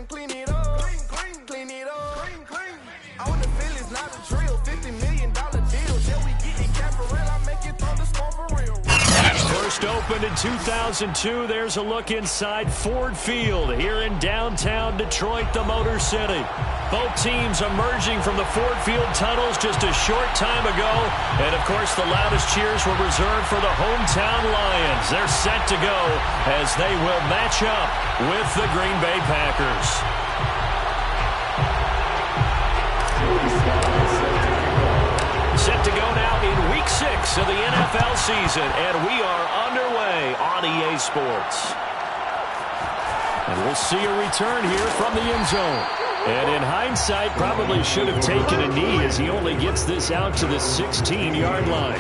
Clean it up, clean it up, clean. I want to feel it's not a drill, $50 million deal. Shall we get it cap for real? I make it thunderstorm for real. First opened in 2002. There's a look inside Ford Field here in downtown Detroit, the Motor City. Both teams emerging from the Ford Field tunnels just a short time ago. And, of course, the loudest cheers were reserved for the hometown Lions. They're set to go as they will match up with the Green Bay Packers. Set to go now in Week 6 of the NFL season, and we are underway on EA Sports. And we'll see a return here from the end zone. And in hindsight, probably should have taken a knee as he only gets this out to the 16-yard line.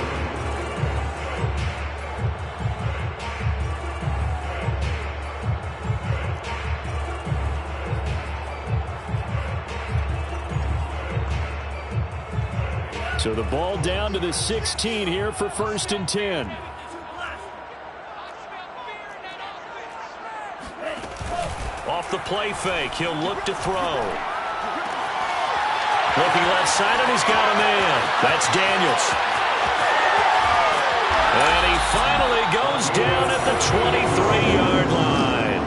So the ball down to the 16 here for 1st and 10. Off the play fake, he'll look to throw. Looking left side, and he's got a man. That's Daniels. And he finally goes down at the 23-yard line.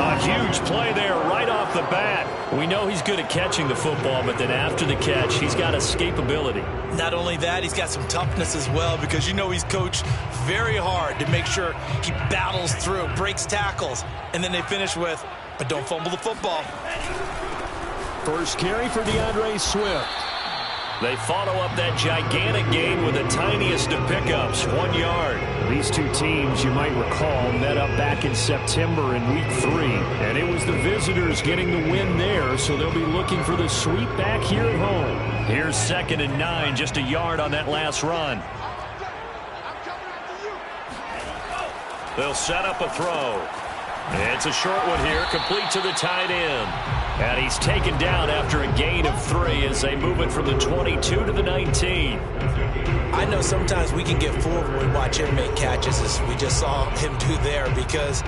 A huge play there right off the bat. We know he's good at catching the football, but then after the catch, he's got escapability. Not only that, he's got some toughness as well, because you know he's coached very hard to make sure he battles through, breaks tackles, and then they finish with, but don't fumble the football. First carry for DeAndre Swift. They follow up that gigantic gain with the tiniest of pickups, 1 yard. These two teams, you might recall, met up back in September in Week 3. And it was the visitors getting the win there, so they'll be looking for the sweep back here at home. Here's 2nd and 9, just a yard on that last run. They'll set up a throw. It's a short one here, complete to the tight end. And he's taken down after a gain of 3 as they move it from the 22 to the 19. I know sometimes we can get fooled when we watch him make catches, as we just saw him do there, because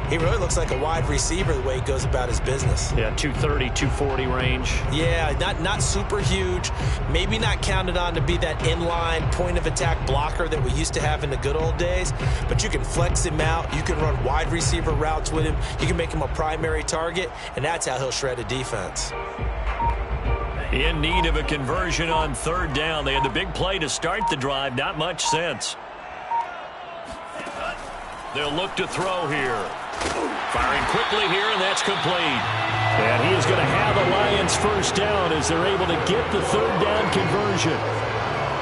he really looks like a wide receiver the way he goes about his business. Yeah, 230, 240 range. Yeah, not super huge. Maybe not counted on to be that inline point-of-attack blocker that we used to have in the good old days. But you can flex him out. You can run wide receiver routes with him. You can make him a primary target, and that's how he'll shred a defense. In need of a conversion on 3rd down. They had the big play to start the drive. Not much sense. They'll look to throw here. Firing quickly here, and that's complete. And he is going to have a Lions first down as they're able to get the 3rd down conversion.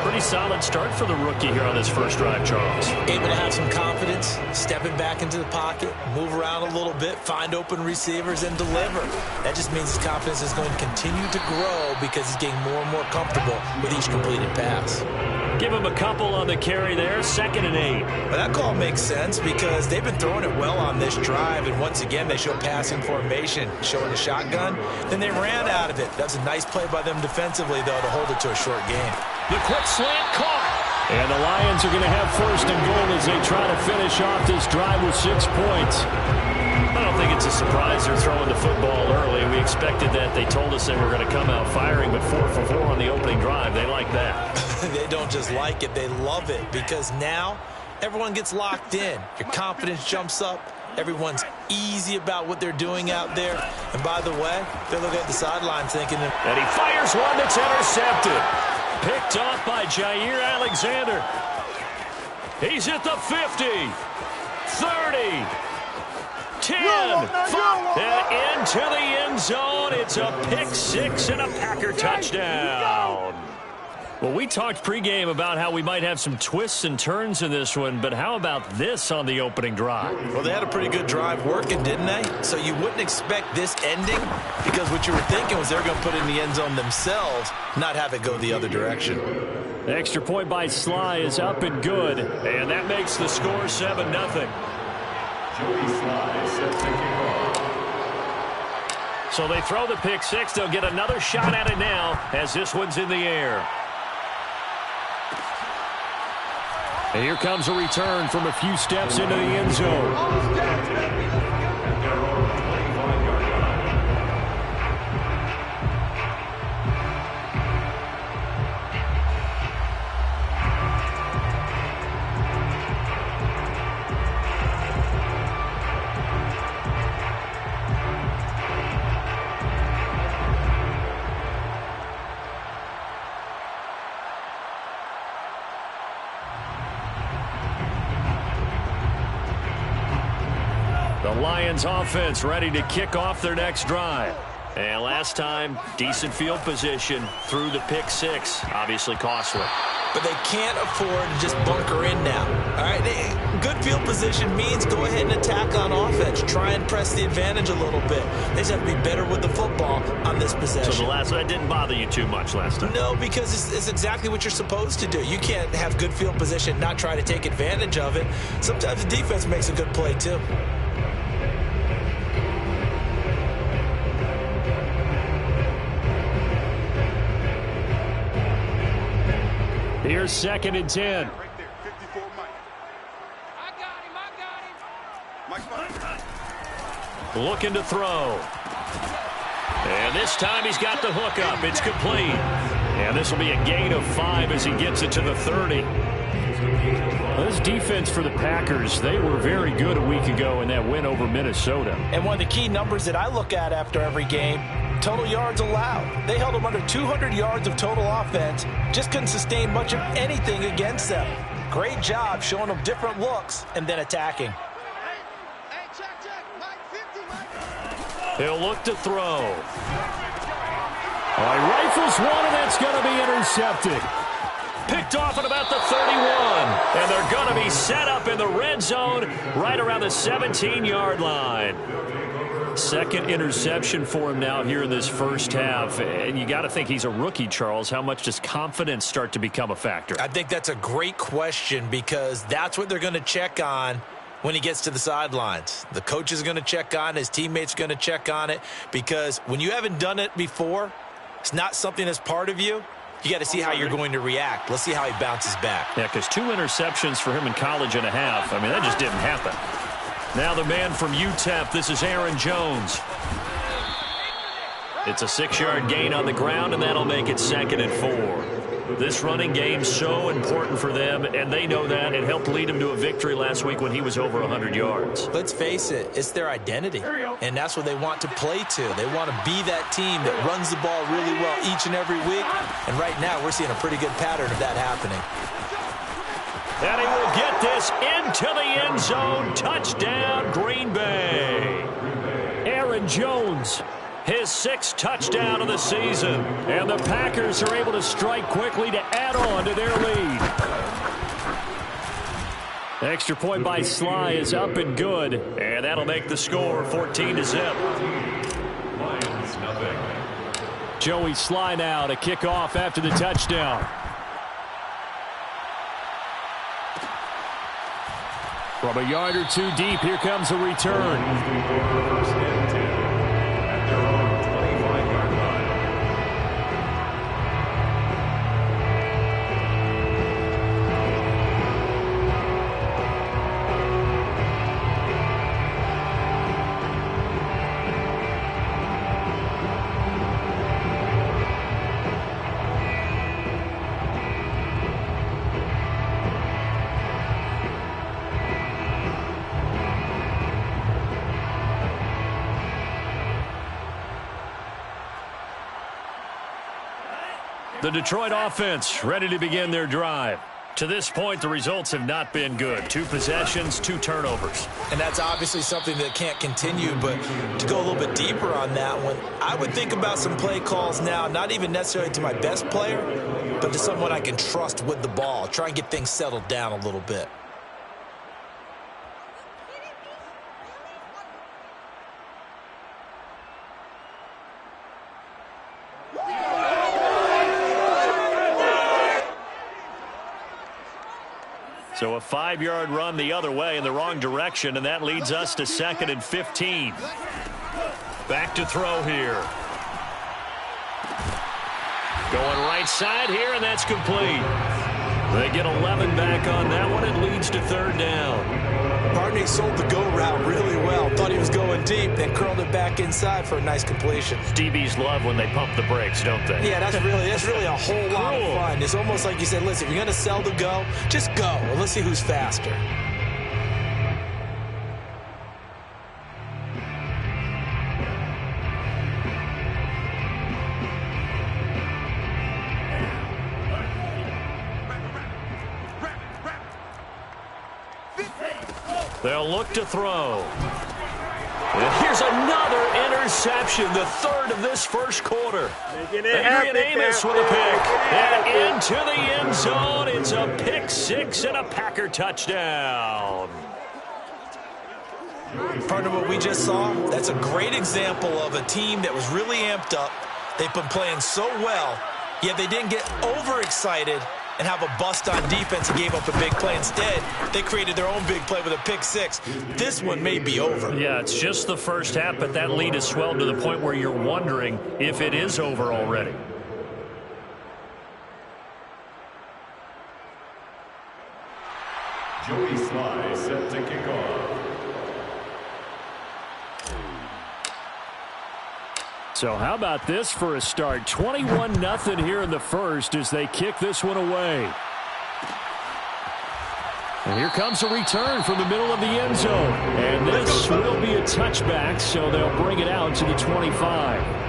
Pretty solid start for the rookie here on his first drive, Charles. Able to have some confidence, stepping back into the pocket, move around a little bit, find open receivers, and deliver. That just means his confidence is going to continue to grow because he's getting more and more comfortable with each completed pass. Give him a couple on the carry there, 2nd and 8. Well, that call makes sense because they've been throwing it well on this drive, and once again they show passing formation, showing a shotgun. Then they ran out of it. That's a nice play by them defensively, though, to hold it to a short gain. The quick slant caught. And the Lions are going to have 1st and goal as they try to finish off this drive with 6 points. I don't think it's a surprise they're throwing the football early. We expected that. They told us they were going to come out firing, but 4 for 4 on the opening drive. They like that. They don't just like it, they love it, because now everyone gets locked in. Your confidence jumps up. Everyone's easy about what they're doing out there. And by the way, they're looking at the sideline thinking... And he fires one that's intercepted. Picked off by Jair Alexander. He's at the 50, 30, 10, 5, and into the end zone. It's a pick 6 and a Packer touchdown. Well, we talked pregame about how we might have some twists and turns in this one, but how about this on the opening drive? Well, they had a pretty good drive working, didn't they? So you wouldn't expect this ending, because what you were thinking was they're going to put it in the end zone themselves, not have it go the other direction. The extra point by Sly is up and good, and that makes the score 7-0. Joey Sly set to kick off. So they throw the pick 6. They'll get another shot at it now as this one's in the air. And here comes a return from a few steps into the end zone. Lions offense ready to kick off their next drive. And last time, decent field position through the pick six. Obviously costly. But they can't afford to just bunker in now. All right, good field position means go ahead and attack on offense. Try and press the advantage a little bit. They just have to be better with the football on this possession. So that didn't bother you too much last time? No, because it's exactly what you're supposed to do. You can't have good field position and not try to take advantage of it. Sometimes the defense makes a good play too. Here's 2nd and 10. Right there, 54 Mike. I got him. Looking to throw. And this time he's got the hook up. It's complete. And this will be a gain of 5 as he gets it to the 30. This defense for the Packers, they were very good a week ago in that win over Minnesota. And one of the key numbers that I look at after every game, total yards allowed. They held them under 200 yards of total offense. Just couldn't sustain much of anything against them. Great job showing them different looks and then attacking. He'll look to throw. All right, rifles one, and that's going to be intercepted. Picked off at about the 31. And they're going to be set up in the red zone right around the 17-yard line. Second interception for him now here in this first half. And you got to think he's a rookie, Charles. How much does confidence start to become a factor? I think that's a great question because that's what they're going to check on when he gets to the sidelines. The coach is going to check on it. His teammates are going to check on it because when you haven't done it before, it's not something that's part of you. You got to see how you're going to react. Let's see how he bounces back. Yeah, because 2 interceptions for him in college and a half. I mean, that just didn't happen. Now the man from UTEP, this is Aaron Jones. It's a 6-yard gain on the ground, and that'll make it 2nd and 4. This running game's so important for them, and they know that. It helped lead him to a victory last week when he was over 100 yards. Let's face it, it's their identity, and that's what they want to play to. They want to be that team that runs the ball really well each and every week, and right now we're seeing a pretty good pattern of that happening. And he will get this into the end zone. Touchdown, Green Bay. Aaron Jones, his 6th touchdown of the season. And the Packers are able to strike quickly to add on to their lead. The extra point by Sly is up and good. And that'll make the score 14-0. Lions, nothing. Joey Sly now to kick off after the touchdown. From a yard or 2 deep, here comes a return. First and 10 at their own 25-yard line. The Detroit offense ready to begin their drive. To this point, the results have not been good. 2 possessions, 2 turnovers. And that's obviously something that can't continue, but to go a little bit deeper on that one, I would think about some play calls now, not even necessarily to my best player, but to someone I can trust with the ball. Try and get things settled down a little bit. So a 5-yard run the other way in the wrong direction, and that leads us to 2nd and 15. Back to throw here. Going right side here, and that's complete. They get 11 back on that one. It leads to 3rd down. Barney sold the go route really well. Thought he was going deep, then curled it back inside for a nice completion. DBs love when they pump the brakes, don't they? Yeah, that's really a whole lot of fun. It's almost like you said, listen, if you're going to sell the go, just go. Well, let's see who's faster. They'll look to throw. And here's another interception, the third of this first quarter. Adrian Amos with a pick. And into the end zone. It's a pick six and a Packer touchdown. Part of what we just saw, that's a great example of a team that was really amped up. They've been playing so well, yet they didn't get overexcited and have a bust on defense and gave up a big play. Instead, they created their own big play with a pick six. This one may be over. Yeah, it's just the first half, but that lead has swelled to the point where you're wondering if it is over already. Joey Sly set to kick off. So how about this for a start? 21-0 here in the first as they kick this one away. And here comes a return from the middle of the end zone. And this will be a touchback, so they'll bring it out to the 25.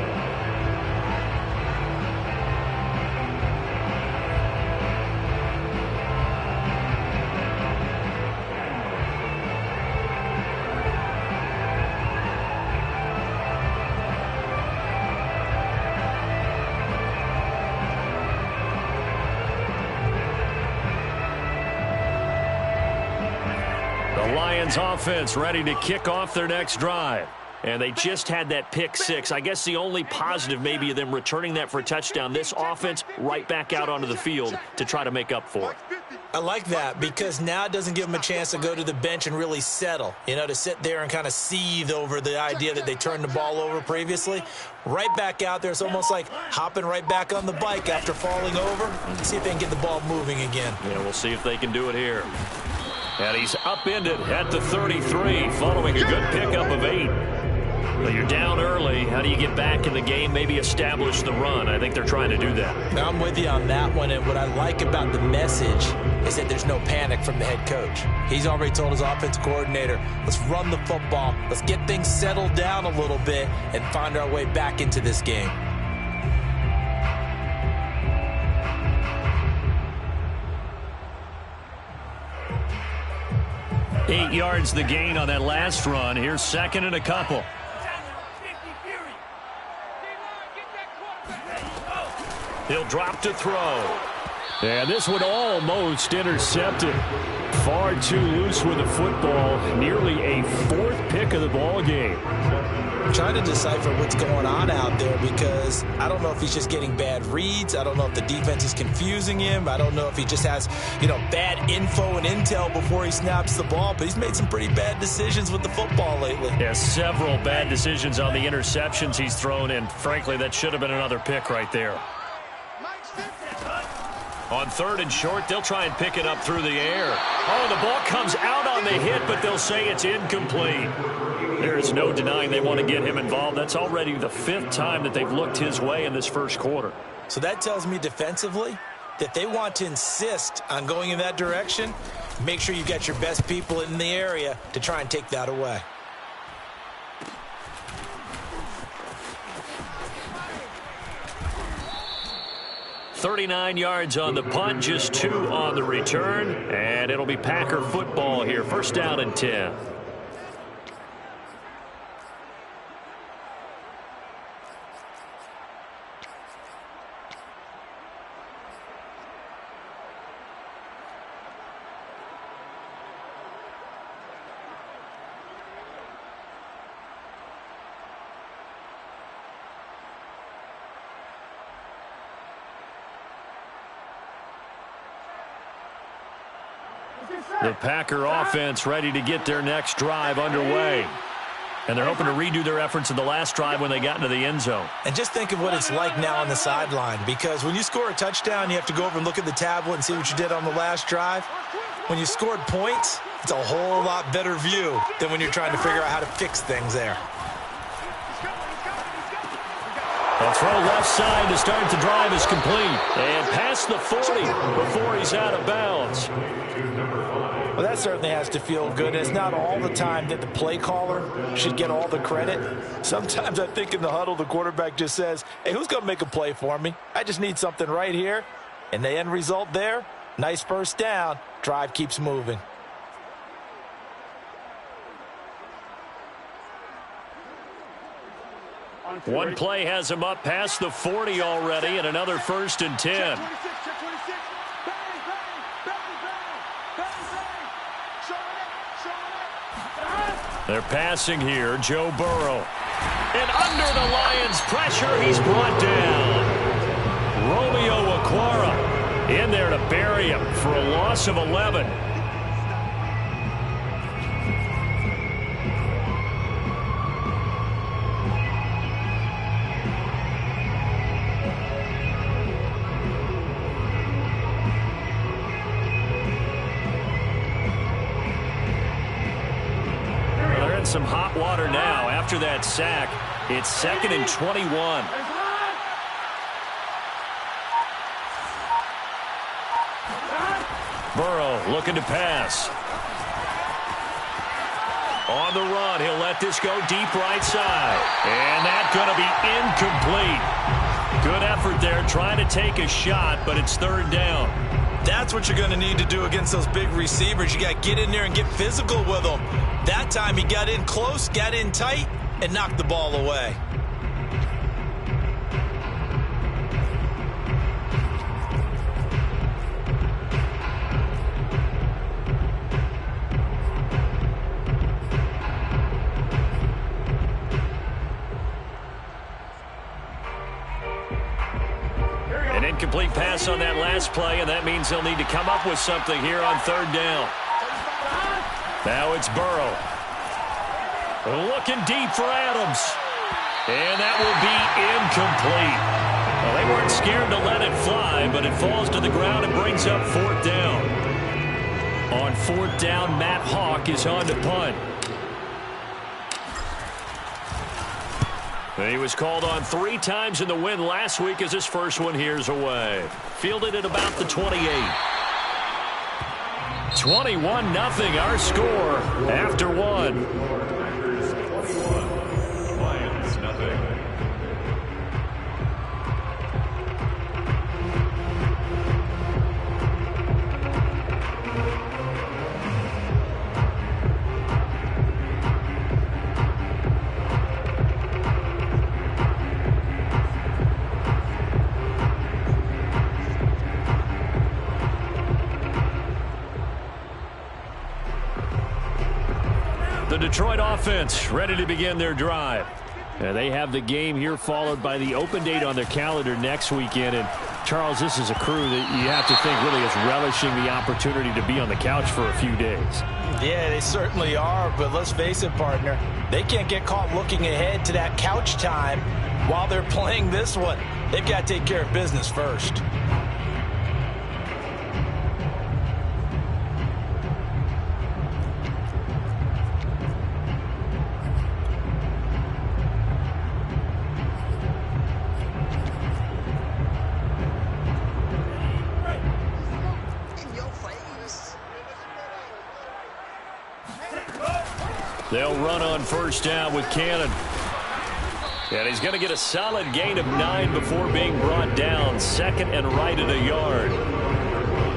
Lions offense ready to kick off their next drive. And they just had that pick six. I guess the only positive maybe of them returning that for a touchdown. This offense right back out onto the field to try to make up for it. I like that because now it doesn't give them a chance to go to the bench and really settle. You know, to sit there and kind of seethe over the idea that they turned the ball over previously. Right back out there. It's almost like hopping right back on the bike after falling over. See if they can get the ball moving again. Yeah, we'll see if they can do it here. And he's upended at the 33 following a good pickup of 8. But you're down early. How do you get back in the game, maybe establish the run? I think they're trying to do that. I'm with you on that one, and what I like about the message is that there's no panic from the head coach. He's already told his offensive coordinator, let's run the football, let's get things settled down a little bit and find our way back into this game. 8 yards the gain on that last run. Here's second and a couple. He'll drop to throw. And this one almost intercepted. Far too loose with the football. Nearly a fourth pick of the ball game. I'm trying to decipher what's going on out there because I don't know if he's just getting bad reads. I don't know if the defense is confusing him. I don't know if he just has, bad info and intel before he snaps the ball. But he's made some pretty bad decisions with the football lately. Yeah, several bad decisions on the interceptions he's thrown. And frankly, that should have been another pick right there. On third and short, they'll try and pick it up through the air. Oh, the ball comes out on the hit, but they'll say it's incomplete. There's no denying they want to get him involved. That's already the 5th time that they've looked his way in this first quarter. So that tells me defensively that they want to insist on going in that direction. Make sure you got your best people in the area to try and take that away. .39 yards on the punt, just 2 on the return, and it'll be Packer football here. First down and 10. The Packer offense ready to get their next drive underway. And they're hoping to redo their efforts in the last drive when they got into the end zone. And just think of what it's like now on the sideline, because when you score a touchdown, you have to go over and look at the tablet and see what you did on the last drive. When you scored points, it's a whole lot better view than when you're trying to figure out how to fix things there. A throw left side to start the drive is complete. And past the 40 before he's out of bounds. Well, that certainly has to feel good. It's not all the time that the play caller should get all the credit. Sometimes I think in the huddle, the quarterback just says, hey, who's going to make a play for me? I just need something right here. And the end result there, nice first down. Drive keeps moving. One play has him up past the 40 already, and another 1st and 10. They're passing here, Joe Burrow. And under the Lions' pressure, he's brought down. Romeo Okwara in there to bury him for a loss of 11. Some hot water now after that sack. It's 2nd and 21. Burrow looking to pass. On the run, he'll let this go deep right side. And that's going to be incomplete. Good effort there trying to take a shot, but it's 3rd down. That's what you're going to need to do against those big receivers. You got to get in there and get physical with them. That time he got in close, got in tight, and knocked the ball away. An incomplete pass on that last play, and that means they'll need to come up with something here on 3rd down. Now it's Burrow. Looking deep for Adams. And that will be incomplete. Well, they weren't scared to let it fly, but it falls to the ground and brings up 4th down. On 4th down, Matt Hawk is on to punt. He was called on 3 times in the win last week as his first one here's away. Fielded at about the 28. 21-0 our score after 1. Lions, nothing. The Detroit offense ready to begin their drive. They have the game here followed by the open date on their calendar next weekend. And Charles, this is a crew that you have to think really is relishing the opportunity to be on the couch for a few days. Yeah, they certainly are, but let's face it, partner. They can't get caught looking ahead to that couch time while they're playing this one. They've got to take care of business first. They'll run on 1st down with Cannon. And he's going to get a solid gain of 9 before being brought down. 2nd and right at a yard.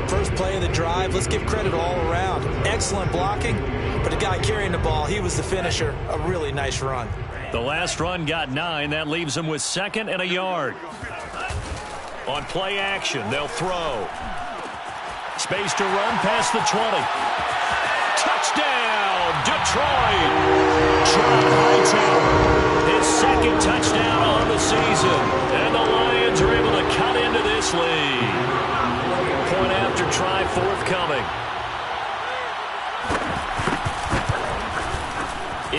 First play of the drive, let's give credit all around. Excellent blocking, but the guy carrying the ball, he was the finisher. A really nice run. The last run got 9. That leaves him with 2nd and a yard. On play action, they'll throw. Space to run past the 20. Touchdown, Detroit! John Hightower, his 2nd touchdown on the season. And the Lions are able to cut into this lead. Point after try forthcoming.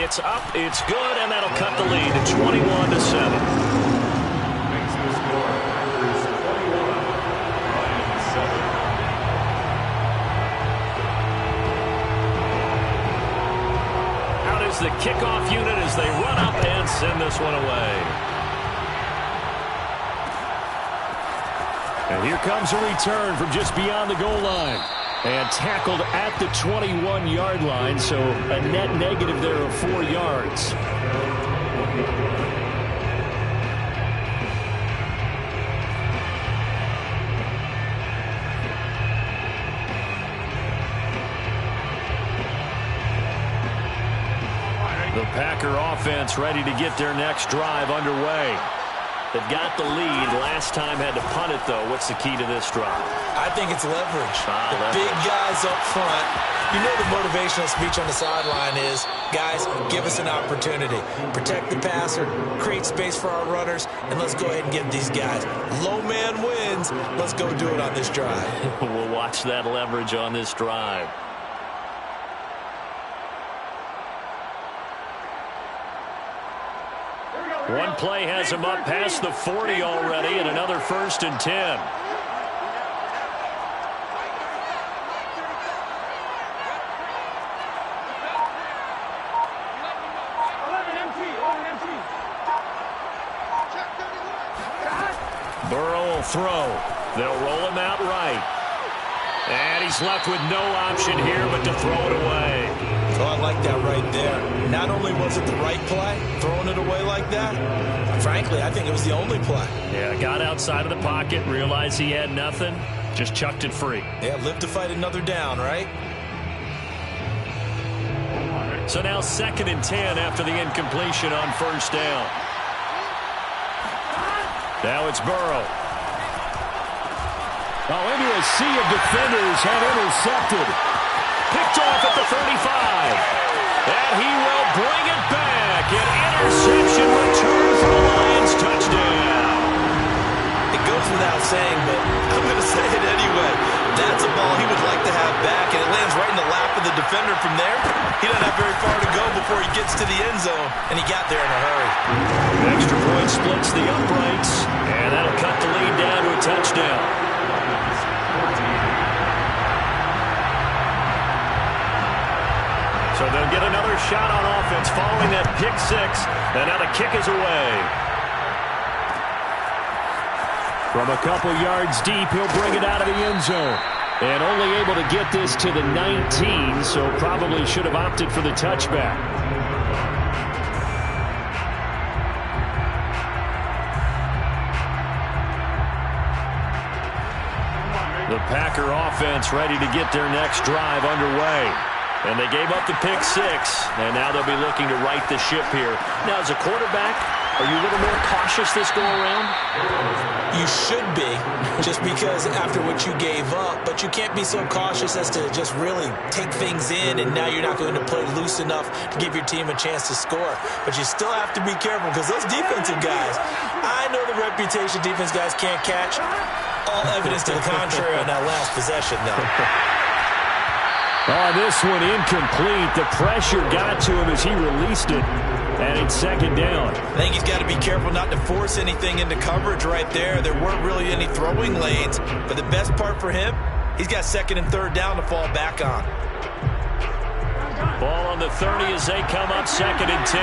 It's up, it's good, and that'll cut the lead to 21-7. Makes the score. Packers 21, Lions 7. The kickoff unit as they run up and send this one away. And here comes a return from just beyond the goal line. And tackled at the 21-yard line, so a net negative there of 4 yards. The Packer offense ready to get their next drive underway. They've got the lead. Last time had to punt it, though. What's the key to this drive? I think it's leverage. Leverage. Big guys up front. You know the motivational speech on the sideline is, guys, give us an opportunity. Protect the passer, create space for our runners, and let's go ahead and get these guys. Low man wins. Let's go do it on this drive. We'll watch that leverage on this drive. One play has him up past the 40 already, and another 1st and 10. Burrow will throw. They'll roll him out right. And he's left with no option here but to throw it away. Oh, I like that right there. Not only was it the right play, throwing it away like that, frankly, I think it was the only play. Yeah, got outside of the pocket, realized he had nothing, just chucked it free. Yeah, live to fight another down, right? So now 2nd and 10 after the incompletion on 1st down. Now it's Burrow. Into a sea of defenders and intercepted. Picked off at the 35. And he will bring it back. An interception return for the Lions. Touchdown. It goes without saying, but I'm going to say it anyway. That's a ball he would like to have back, and it lands right in the lap of the defender from there. He doesn't have very far to go before he gets to the end zone, and he got there in a hurry. The extra point splits the uprights, and that'll cut the lead down to a touchdown. So they'll get another shot on offense following that pick 6, and now the kick is away. From a couple yards deep, he'll bring it out of the end zone. And only able to get this to the 19, so probably should have opted for the touchback. The Packer offense ready to get their next drive underway. And they gave up the pick 6, and now they'll be looking to right the ship here. Now, as a quarterback, are you a little more cautious this go-around? You should be, just because after what you gave up, but you can't be so cautious as to just really take things in, and now you're not going to play loose enough to give your team a chance to score. But you still have to be careful, because those defensive guys, I know the reputation defense guys can't catch. All evidence to the contrary on that last possession, though. Oh, this one incomplete. The pressure got to him as he released it. And it's 2nd down. I think he's got to be careful not to force anything into coverage right there. There weren't really any throwing lanes. But the best part for him, he's got 2nd and 3rd down to fall back on. Ball on the 30 as they come up 2nd and 10.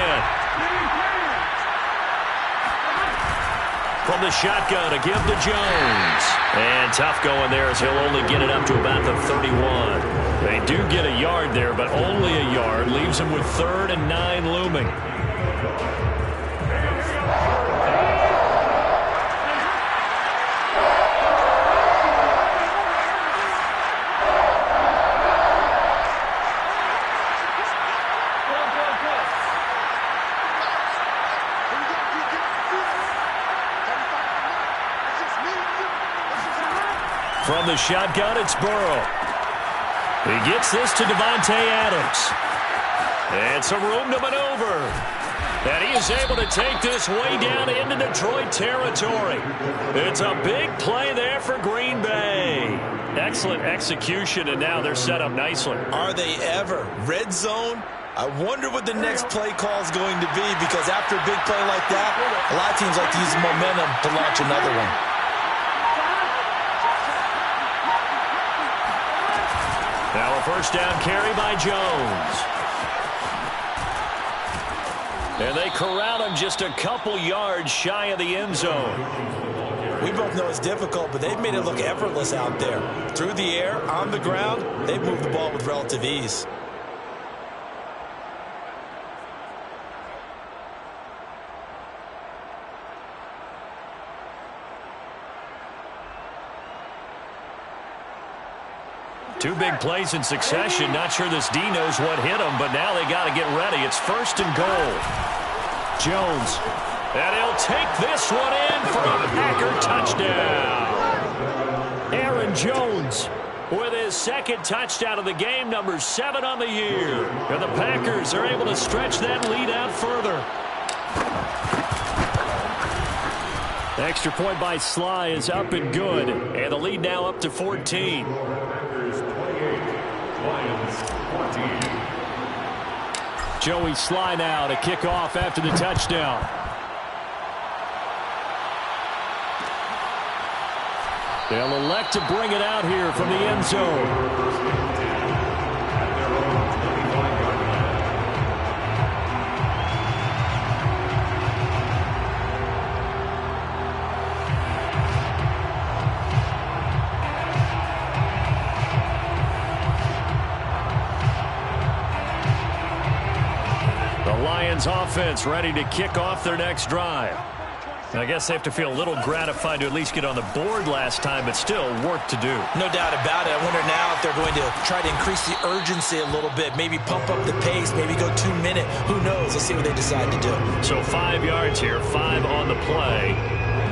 From the shotgun to give to Jones. And tough going there as he'll only get it up to about the 31. They do get a yard there, but only a yard. Leaves him with 3rd and 9 looming. From the shotgun, it's Burrow. He gets this to Devontae Adams. And some room to maneuver. And he is able to take this way down into Detroit territory. It's a big play there for Green Bay. Excellent execution, and now they're set up nicely. Are they ever? Red zone? I wonder what the next play call is going to be, because after a big play like that, a lot of teams like to use the momentum to launch another one. Now a 1st down carry by Jones. And they corral him just a couple yards shy of the end zone. We both know it's difficult, but they've made it look effortless out there. Through the air, on the ground, they've moved the ball with relative ease. Two big plays in succession. Not sure this D knows what hit him, but now they got to get ready. It's 1st and goal. Jones. And he'll take this one in for a Packer touchdown. Aaron Jones with his second touchdown of the game, number 7 on the year. And the Packers are able to stretch that lead out further. The extra point by Sly is up and good. And the lead now up to 14. Packers 28, Lions 14. Joey Sly now to kick off after the touchdown. They'll elect to bring it out here from the end zone. The Lions offense ready to kick off their next drive. And I guess they have to feel a little gratified to at least get on the board last time, but still work to do. No doubt about it. I wonder now if they're going to try to increase the urgency a little bit, maybe pump up the pace, maybe go 2-minute. Who knows? Let's see what they decide to do. So 5 yards here, 5 on the play,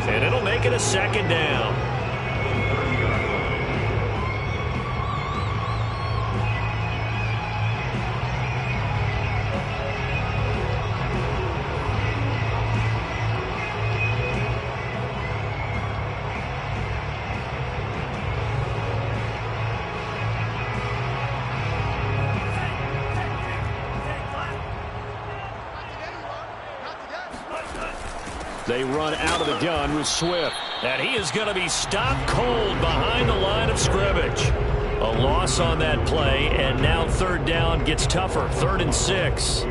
and it'll make it a second down. They run out of the gun with Swift. And he is going to be stopped cold behind the line of scrimmage. A loss on that play, and now third down gets tougher. 3rd and 6.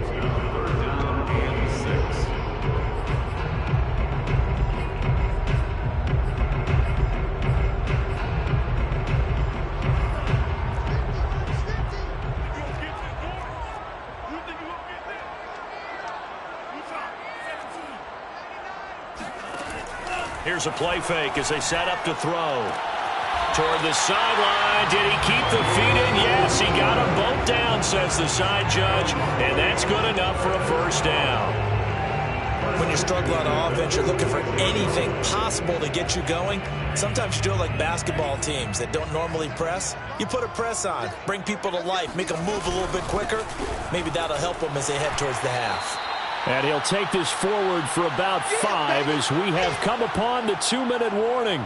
Here's a play fake as they set up to throw. Toward the sideline. Did he keep the feet in? Yes, he got them both down, says the side judge. And that's good enough for a first down. When you struggle on offense, you're looking for anything possible to get you going. Sometimes you do it like basketball teams that don't normally press. You put a press on, bring people to life, make them move a little bit quicker. Maybe that'll help them as they head towards the half. And he'll take this forward for about 5 as we have come upon the 2-minute warning.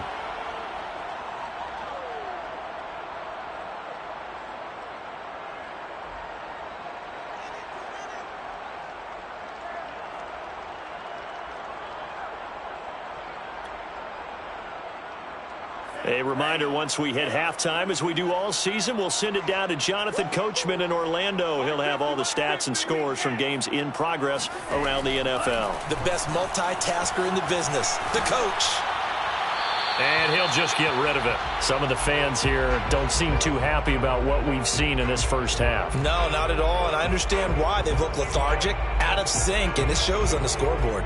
A reminder, once we hit halftime, as we do all season, we'll send it down to Jonathan Coachman in Orlando. He'll have all the stats and scores from games in progress around the NFL. The best multitasker in the business, the coach. And he'll just get rid of it. Some of the fans here don't seem too happy about what we've seen in this first half. No, not at all, and I understand why. They've looked lethargic, out of sync, and it shows on the scoreboard.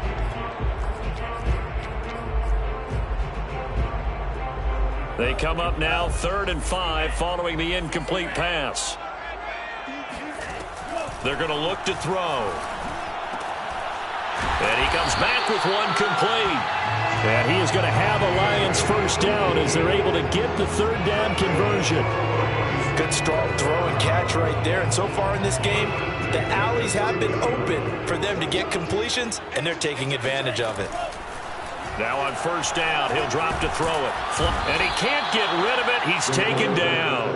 They come up now 3rd and 5 following the incomplete pass. They're going to look to throw. And he comes back with one complete. And he is going to have a Lions first down as they're able to get the 3rd down conversion. Good strong throw and catch right there. And so far in this game, the alleys have been open for them to get completions, and they're taking advantage of it. Now on first down, he'll drop to throw it. And he can't get rid of it. He's taken down.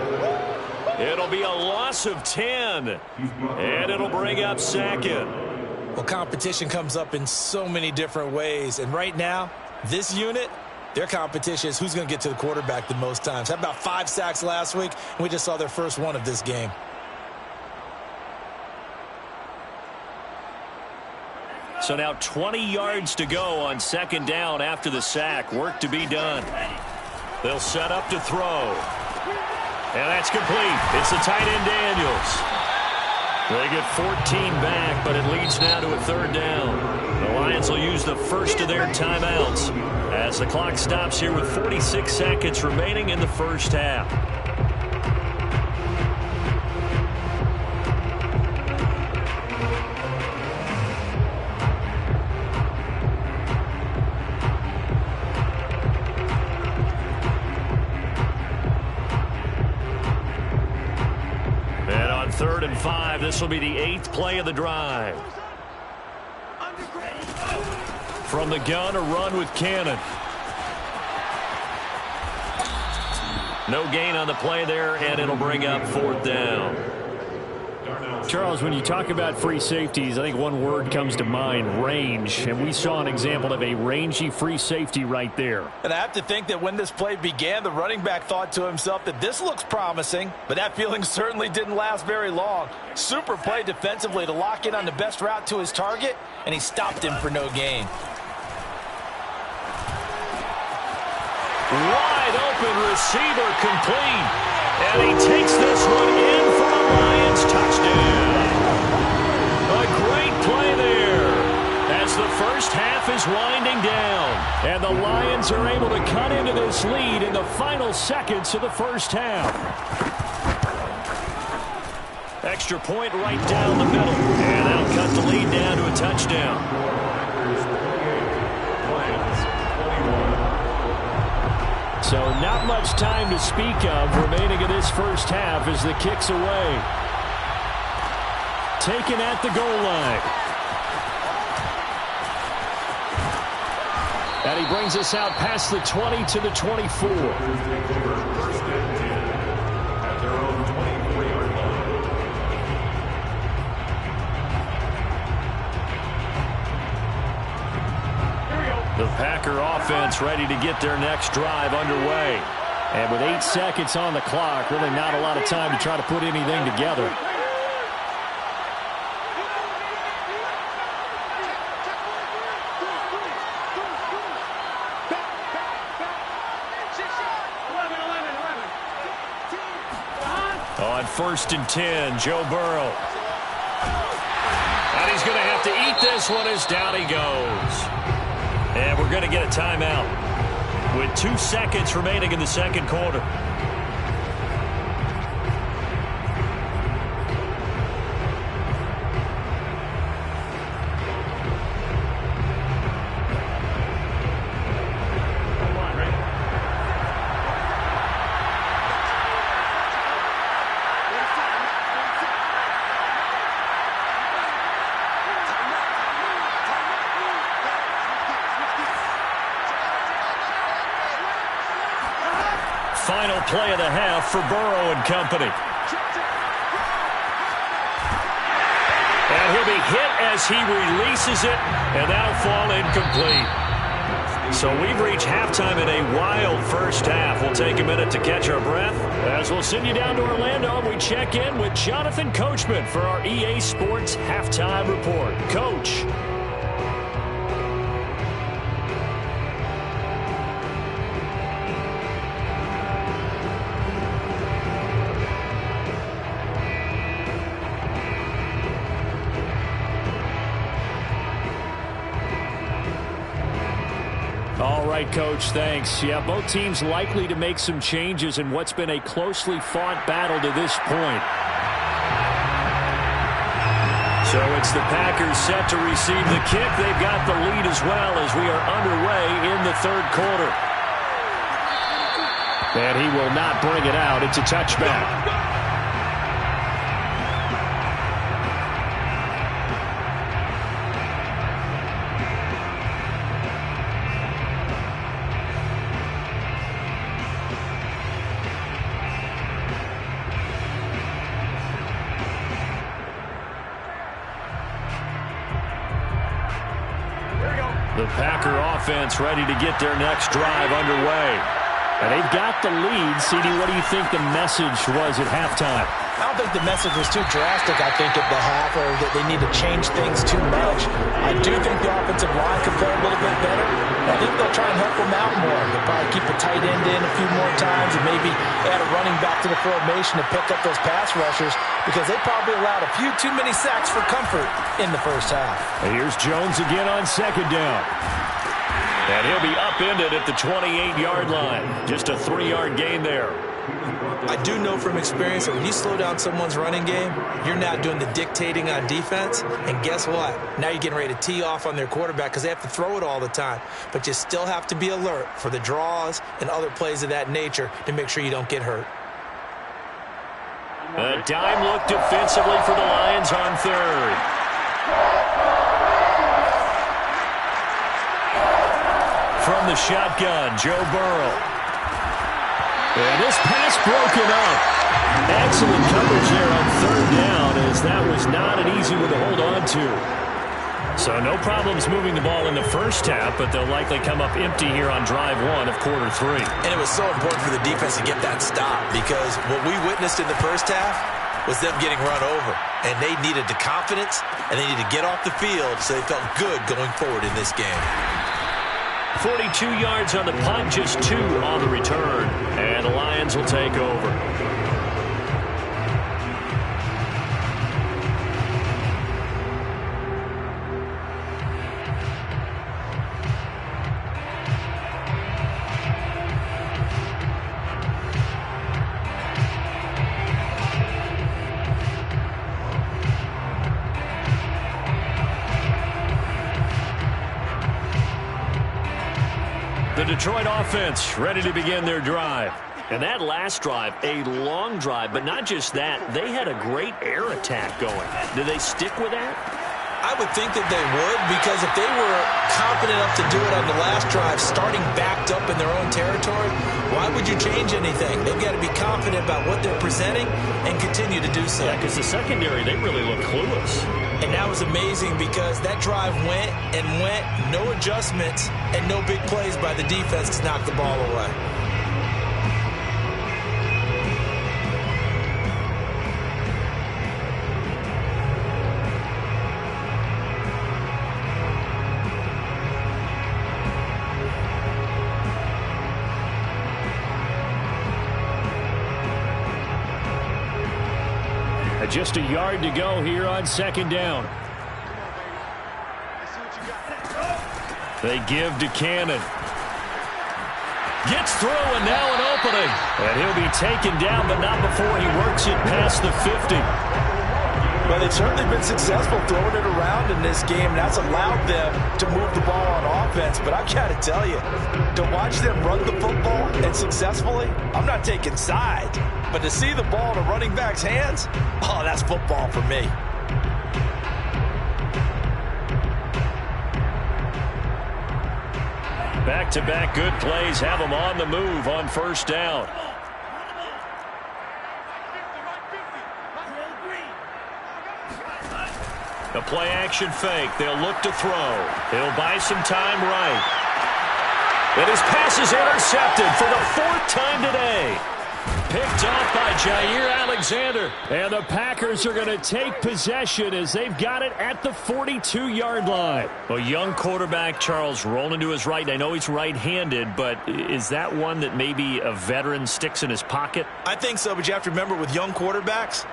It'll be a loss of 10. And it'll bring up 2nd. Well, competition comes up in so many different ways. And right now, this unit, their competition is who's going to get to the quarterback the most times. Had about 5 sacks last week, and we just saw their first one of this game. So now 20 yards to go on 2nd down after the sack. Work to be done. They'll set up to throw. And that's complete. It's the tight end Daniels. They get 14 back, but it leads now to a 3rd down. The Lions will use the first of their timeouts as the clock stops here with 46 seconds remaining in the first half. 5. This will be the 8th play of the drive. From the gun, a run with Cannon. No gain on the play there, and it'll bring up 4th down. Charles, when you talk about free safeties, I think one word comes to mind, range. And we saw an example of a rangy free safety right there. And I have to think that when this play began, the running back thought to himself that this looks promising, but that feeling certainly didn't last very long. Super play defensively to lock in on the best route to his target, and he stopped him for no gain. Wide open receiver complete. And he takes this one in for a Lions touchdown. A great play there as the first half is winding down. And the Lions are able to cut into this lead in the final seconds of the first half. Extra point right down the middle. And that'll cut the lead down to a touchdown. So not much time to speak of remaining in this first half as the kick's away. Taken at the goal line. And he brings us out past the 20 to the 24. At their own 24-yard line. The Packer offense ready to get their next drive underway. And with 8 seconds on the clock, really not a lot of time to try to put anything together. On 1st and 10, Joe Burrow. And he's going to have to eat this one as down he goes. And we're going to get a timeout with 2 seconds remaining in the second quarter. Final play of the half for Burrow and company. And he'll be hit as he releases it, and that'll fall incomplete. So we've reached halftime in a wild first half. We'll take a minute to catch our breath as we'll send you down to Orlando and we check in with Jonathan Coachman for our EA Sports Halftime Report. Coach. All right, Coach, thanks. Yeah, both teams likely to make some changes in what's been a closely fought battle to this point. So it's the Packers set to receive the kick. They've got the lead as well as we are underway in the third quarter. And he will not bring it out. It's a touchback. The Packer offense ready to get their next drive underway. And they've got the lead. CD, what do you think the message was at halftime? I don't think the message was too drastic, I think, at the half, or that they need to change things too much. I do think the offensive line could play a little bit better. I think they'll try and help them out more. They'll probably keep a tight end in a few more times and maybe add a running back to the formation to pick up those pass rushers because they probably allowed a few too many sacks for comfort in the first half. And here's Jones again on second down. And he'll be upended at the 28-yard line. Just a 3-yard gain there. I do know from experience that when you slow down someone's running game, you're now doing the dictating on defense. And guess what? Now you're getting ready to tee off on their quarterback because they have to throw it all the time. But you still have to be alert for the draws and other plays of that nature to make sure you don't get hurt. A dime look defensively for the Lions on third. From the shotgun, Joe Burrow. And this pass broken up. Excellent coverage there on third down, as that was not an easy one to hold on to. So no problems moving the ball in the first half, but they'll likely come up empty here on drive one of quarter three. And it was so important for the defense to get that stop, because what we witnessed in the first half was them getting run over. And they needed the confidence, and they needed to get off the field so they felt good going forward in this game. 42 yards on the punt, just 2 on the return. And the Lions will take over. The Detroit offense ready to begin their drive. And that last drive, a long drive, but not just that. They had a great air attack going. Do they stick with that? I would think that they would, because if they were confident enough to do it on the last drive, starting backed up in their own territory, why would you change anything? They've got to be confident about what they're presenting and continue to do so. Yeah, because the secondary, they really look clueless. And that was amazing, because that drive went and went, no adjustments, and no big plays by the defense to knock the ball away. Just a yard to go here on second down. They give to Cannon. Gets through, and now an opening. And he'll be taken down, but not before he works it past the 50. Well, they've certainly been successful throwing it around in this game. That's allowed them to move the ball on offense. But I've got to tell you, to watch them run the football and successfully, I'm not taking sides. But to see the ball in a running back's hands, oh, that's football for me. Back-to-back good plays have them on the move on first down. A play-action fake. They'll look to throw. He'll buy some time right. And his pass is intercepted for the 4th time today. Picked off by Jair Alexander. And the Packers are going to take possession as they've got it at the 42-yard line. A young quarterback, Charles, rolling to his right. And I know he's right-handed, but is that one that maybe a veteran sticks in his pocket? I think so, but you have to remember, with young quarterbacks,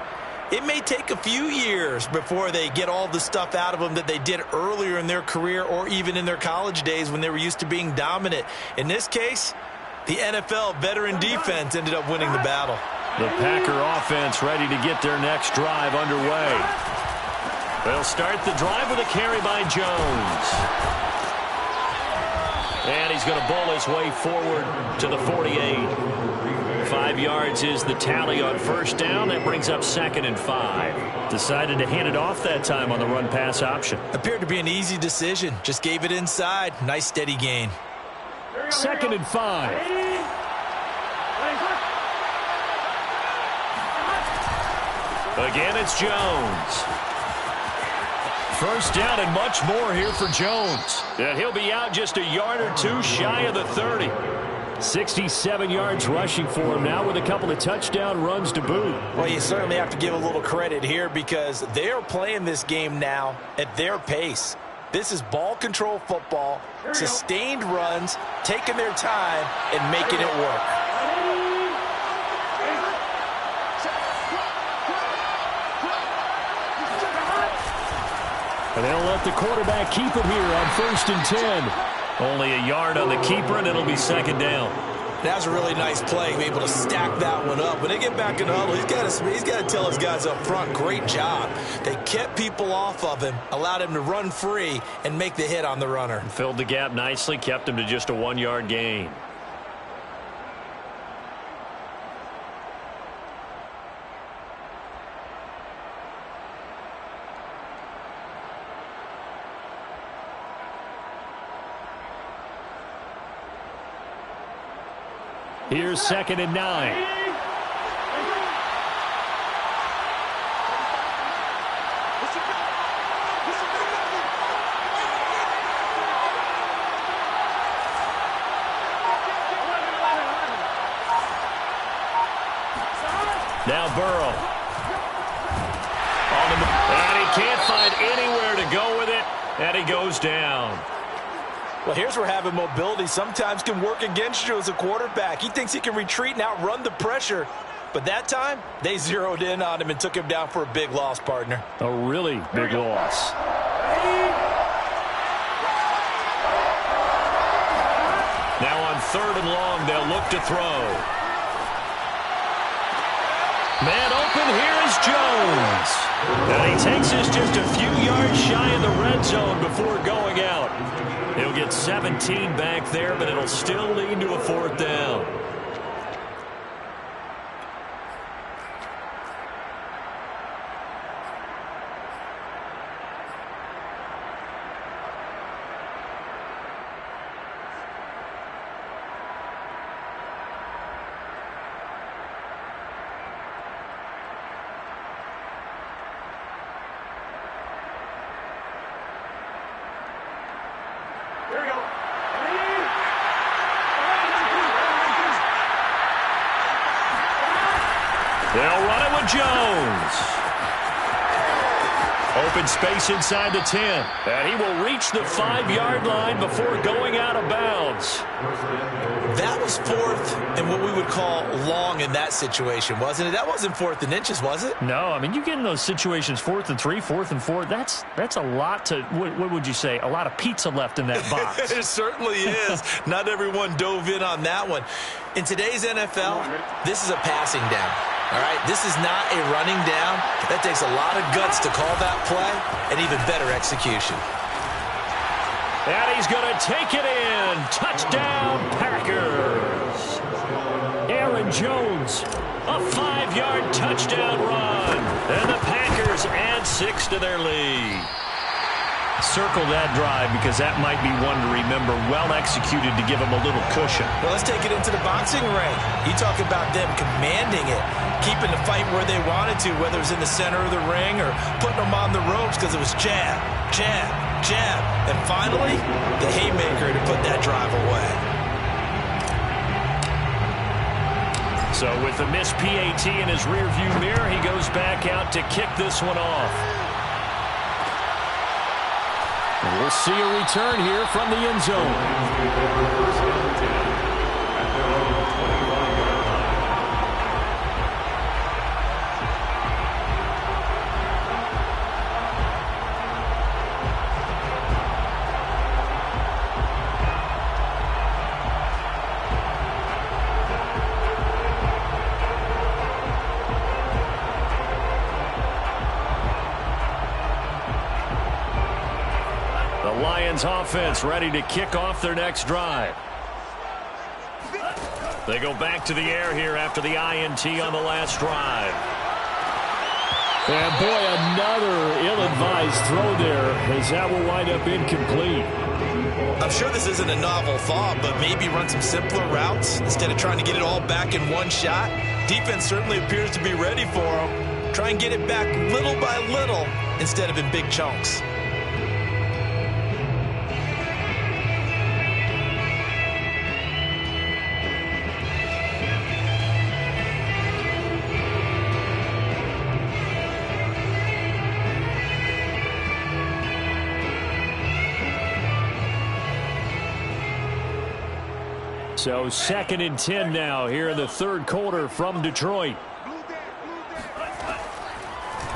it may take a few years before they get all the stuff out of them that they did earlier in their career or even in their college days when they were used to being dominant. In this case, the NFL veteran defense ended up winning the battle. The Packer offense ready to get their next drive underway. They'll start the drive with a carry by Jones. And he's going to bowl his way forward to the 48. 5 yards is the tally on first down. That brings up 2nd and 5. Decided to hand it off that time on the run-pass option. Appeared to be an easy decision. Just gave it inside. Nice steady gain. 2nd and 5. Again, it's Jones. First down and much more here for Jones. And he'll be out just a yard or two shy of the 30. 67 yards rushing for him now with a couple of touchdown runs to boot. Well, you certainly have to give a little credit here, because they're playing this game now at their pace. This is ball control football, sustained runs, taking their time and making it work. And they'll let the quarterback keep it here on 1st and 10. Only a yard on the keeper, and it'll be 2nd down. That was a really nice play, able to stack that one up. When they get back in the huddle, he's got to tell his guys up front, great job. They kept people off of him, allowed him to run free and make the hit on the runner. Filled the gap nicely, kept him to just a 1-yard gain. Here's 2nd and 9. Now Burrow. And he can't find anywhere to go with it, and he goes down. Well, here's where having mobility sometimes can work against you as a quarterback. He thinks he can retreat and outrun the pressure. But that time, they zeroed in on him and took him down for a big loss, partner. A really big loss. Now on 3rd and long, they'll look to throw. Man open, here is Jones. And he takes us just a few yards shy of the red zone before going out. He'll get 17 back there, but it'll still lead to a 4th down. They'll run it with Jones. Open space inside the 10. And he will reach the 5-yard line before going out of bounds. That was 4th and what we would call long in that situation, wasn't it? That wasn't 4th and inches, was it? No, I mean, you get in those situations 4th and 3, 4th and 4. That's a lot to, what would you say, a lot of pizza left in that box. It certainly is. Not everyone dove in on that one. In today's NFL, this is a passing down. All right, this is not a running down. That takes a lot of guts to call that play and even better execution. And he's going to take it in. Touchdown, Packers. Aaron Jones, a 5-yard touchdown run. And the Packers add 6 to their lead. Circle that drive because that might be one to remember. Well executed to give him a little cushion. Well, let's take it into the boxing ring. You talk about them commanding it, keeping the fight where they wanted to, whether it was in the center of the ring or putting them on the ropes because it was jab, jab, jab. And finally, the haymaker to put that drive away. So with the missed PAT in his rearview mirror, he goes back out to kick this one off. And we'll see a return here from the end zone. Lions offense ready to kick off their next drive. They go back to the air here after the INT on the last drive. And boy, another ill-advised throw there as that will wind up incomplete. I'm sure this isn't a novel thought, but maybe run some simpler routes instead of trying to get it all back in one shot. Defense certainly appears to be ready for them. Try and get it back little by little instead of in big chunks. So 2nd and 10 now here in the third quarter from Detroit.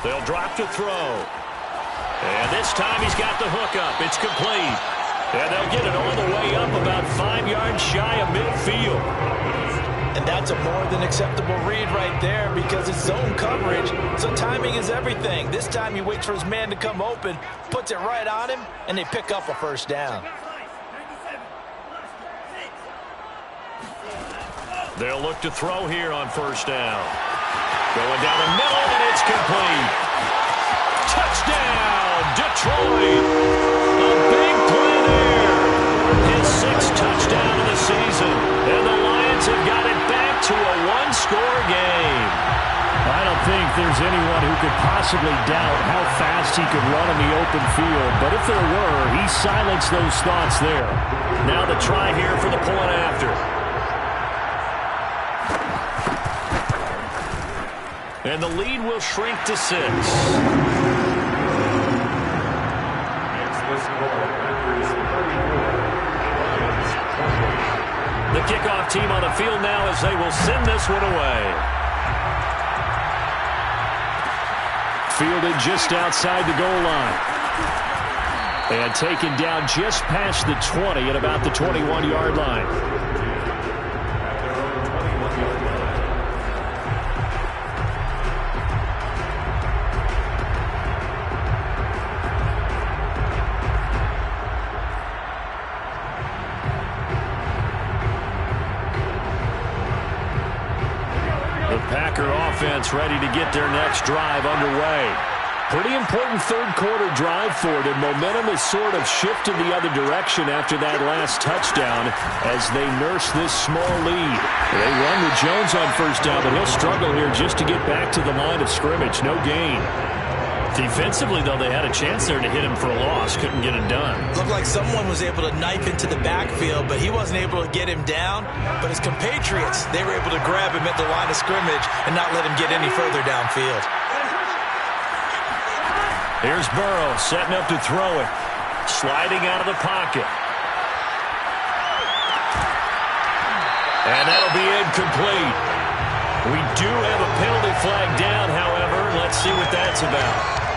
They'll drop to throw. And this time he's got the hook up. It's complete. And they'll get it all the way up about 5 yards shy of midfield. And that's a more than acceptable read right there because it's zone coverage, so timing is everything. This time he waits for his man to come open, puts it right on him, and they pick up a first down. They'll look to throw here on first down. Going down the middle, and it's complete. Touchdown, Detroit. A big play there. His 6th touchdown of the season. And the Lions have got it there's anyone who could possibly doubt how fast he could run in the open field. But if there were, he silenced those thoughts there. Now the try here for the point after. And the lead will shrink to 6. The kickoff team on the field now as they will send this one away. Fielded just outside the goal line. And taken down just past the 20 at about the 21-yard line. Offense ready to get their next drive underway. Pretty important third-quarter drive for them. Momentum has sort of shifted the other direction after that last touchdown as they nurse this small lead. They run with Jones on first down, but he'll struggle here just to get back to the line of scrimmage. No gain. Defensively, though, they had a chance there to hit him for a loss. Couldn't get it done. Looked like someone was able to knife into the backfield, but he wasn't able to get him down. But his compatriots, they were able to grab him at the line of scrimmage and not let him get any further downfield. Here's Burrow setting up to throw it. Sliding out of the pocket. And that'll be incomplete. We do have a penalty flag down, however. Let's see what that's about.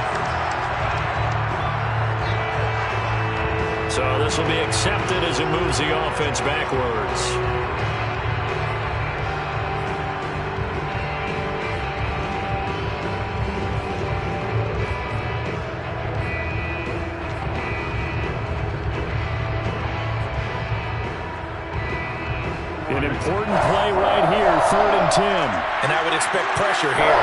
So this will be accepted as it moves the offense backwards. An important play right here, 3rd and 10. And I would expect pressure here.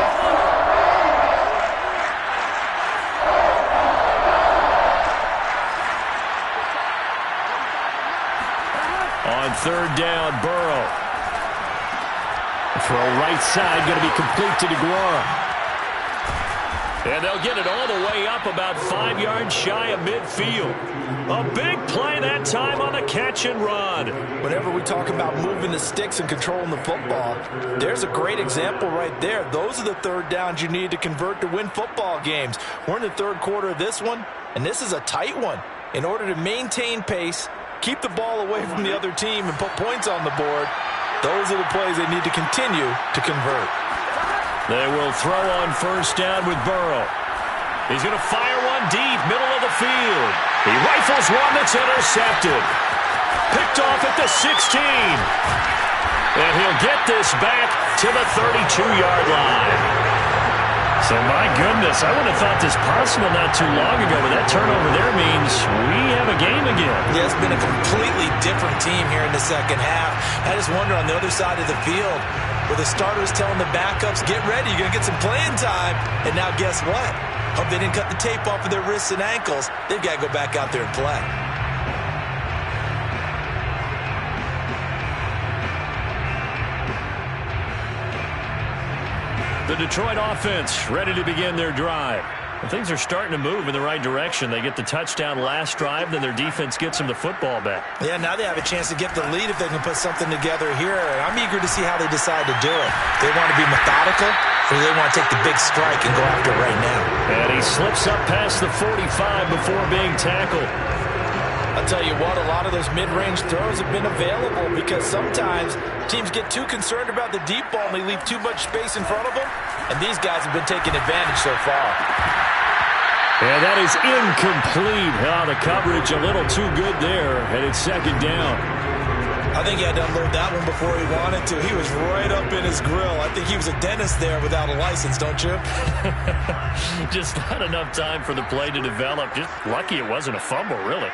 On 3rd down, Burrow. Throw right side, going to be complete to DeGuara. And they'll get it all the way up about 5 yards shy of midfield. A big play that time on the catch and run. Whenever we talk about moving the sticks and controlling the football, there's a great example right there. Those are the 3rd downs you need to convert to win football games. We're in the 3rd quarter of this one, and this is a tight one. In order to maintain pace, keep the ball away from the other team, and put points on the board, those are the plays they need to continue to convert. They will throw on 1st down with Burrow. He's going to fire one deep, middle of the field. He rifles one that's intercepted. Picked off at the 16. And he'll get this back to the 32-yard line. So, my goodness, I would have thought this possible not too long ago, but that turnover there means we have a game again. Yeah, it's been a completely different team here in the second half. I just wonder on the other side of the field, where the starters telling the backups, get ready, you're going to get some playing time. And now guess what? Hope they didn't cut the tape off of their wrists and ankles. They've got to go back out there and play. The Detroit offense ready to begin their drive. And things are starting to move in the right direction. They get the touchdown last drive, then their defense gets them the football back. Yeah, now they have a chance to get the lead if they can put something together here. And I'm eager to see how they decide to do it. They want to be methodical, or they want to take the big strike and go after it right now. And he slips up past the 45 before being tackled. I'll tell you what, a lot of those mid-range throws have been available because sometimes teams get too concerned about the deep ball and they leave too much space in front of them. And these guys have been taking advantage so far. Yeah, that is incomplete. Oh, the coverage a little too good there, and it's 2nd down. I think he had to unload that one before he wanted to. He was right up in his grill. I think he was a dentist there without a license, don't you? Just not enough time for the play to develop. Just lucky it wasn't a fumble, really.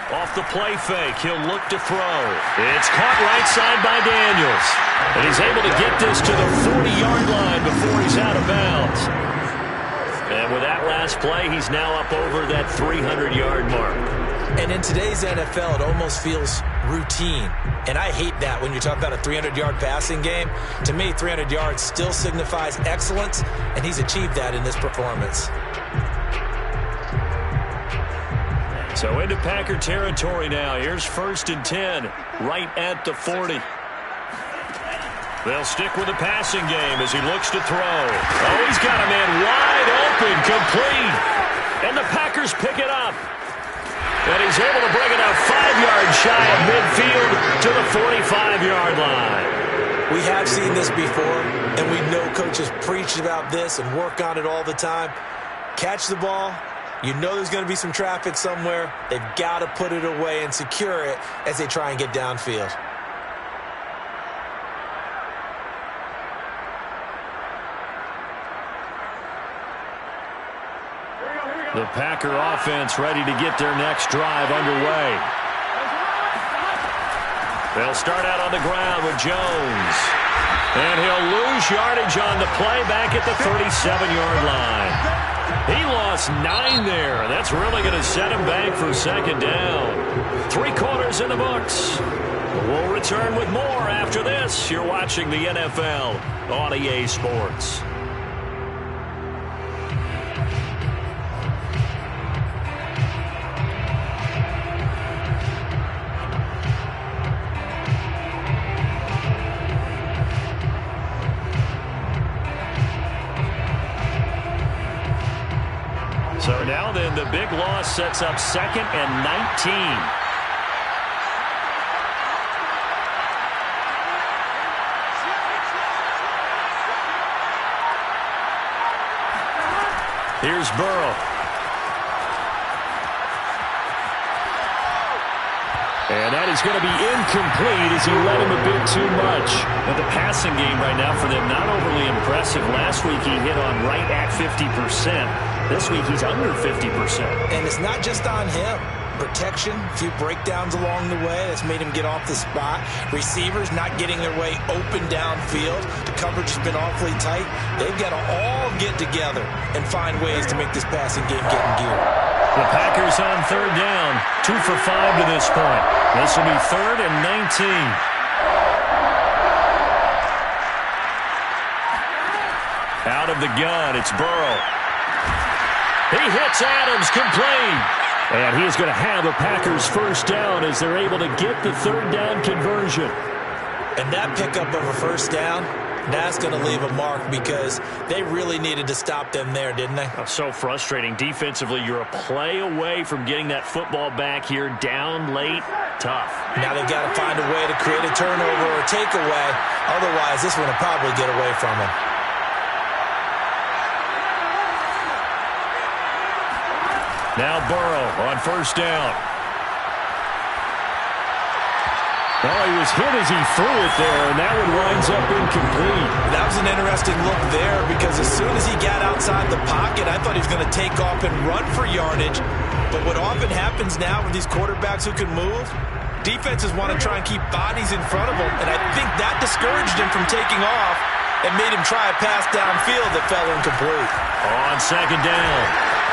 Off the play fake, he'll look to throw. It's caught right side by Daniels. And he's able to get this to the 40-yard line before he's out of bounds. And with that last play, he's now up over that 300-yard mark. And in today's NFL, it almost feels routine. And I hate that when you're talking about a 300-yard passing game. To me, 300 yards still signifies excellence, and he's achieved that in this performance. So into Packer territory now. Here's 1st and 10, right at the 40. They'll stick with the passing game as he looks to throw. Oh, he's got a man wide open, complete. And the Packers pick it up. And he's able to bring it out 5 yards shy of midfield to the 45-yard line. We have seen this before, and we know coaches preach about this and work on it all the time. Catch the ball. You know there's going to be some traffic somewhere. They've got to put it away and secure it as they try and get downfield. The Packer offense ready to get their next drive underway. They'll start out on the ground with Jones. And he'll lose yardage on the play back at the 37-yard line. He lost 9 there. That's really going to set him back for 2nd down. 3 quarters in the books. We'll return with more after this. You're watching the NFL on EA Sports. So now then, the big loss sets up 2nd and 19. Here's Burrow. And that is going to be incomplete as he led him a bit too much. But the passing game right now for them, not overly impressive. Last week he hit on right at 50%. This week he's under 50%. And it's not just on him. Protection, a few breakdowns along the way. That's made him get off the spot. Receivers not getting their way open downfield. The coverage has been awfully tight. They've got to all get together and find ways to make this passing game get in gear. The Packers on 3rd down. 2 for 5 to this point. This will be 3rd and 19. Out of the gun, it's Burrow. He hits Adams, complete. And he's going to have the Packers 1st down as they're able to get the 3rd down conversion. And that pickup of a 1st down, that's going to leave a mark because they really needed to stop them there, didn't they? Oh, so frustrating. Defensively, you're a play away from getting that football back here down late. Tough. Now they've got to find a way to create a turnover or takeaway. Otherwise, this one will probably get away from them. Now Burrow on 1st down. Well, he was hit as he threw it there, and that one winds up incomplete. That was an interesting look there because as soon as he got outside the pocket, I thought he was going to take off and run for yardage. But what often happens now with these quarterbacks who can move, defenses want to try and keep bodies in front of them, and I think that discouraged him from taking off and made him try a pass downfield that fell incomplete. On 2nd down,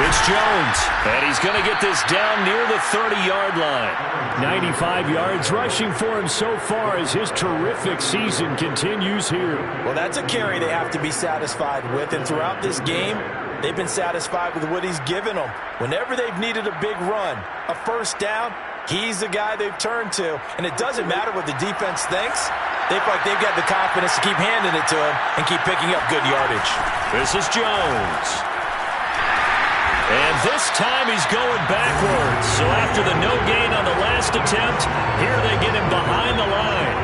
it's Jones, and he's going to get this down near the 30-yard line. 95 yards rushing for him so far as his terrific season continues here. Well, that's a carry they have to be satisfied with, and throughout this game, they've been satisfied with what he's given them. Whenever they've needed a big run, a 1st down, he's the guy they've turned to, and it doesn't matter what the defense thinks. They feel like they've got the confidence to keep handing it to him and keep picking up good yardage. This is Jones. And this time he's going backwards. So after the no gain on the last attempt, here they get him behind the line.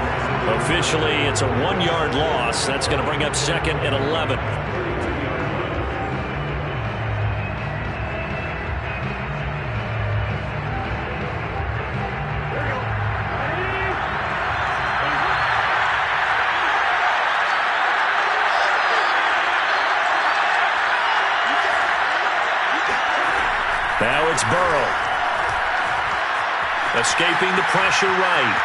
Officially, it's a 1-yard loss. That's going to bring up 2nd and 11. Now it's Burrow. Escaping the pressure right.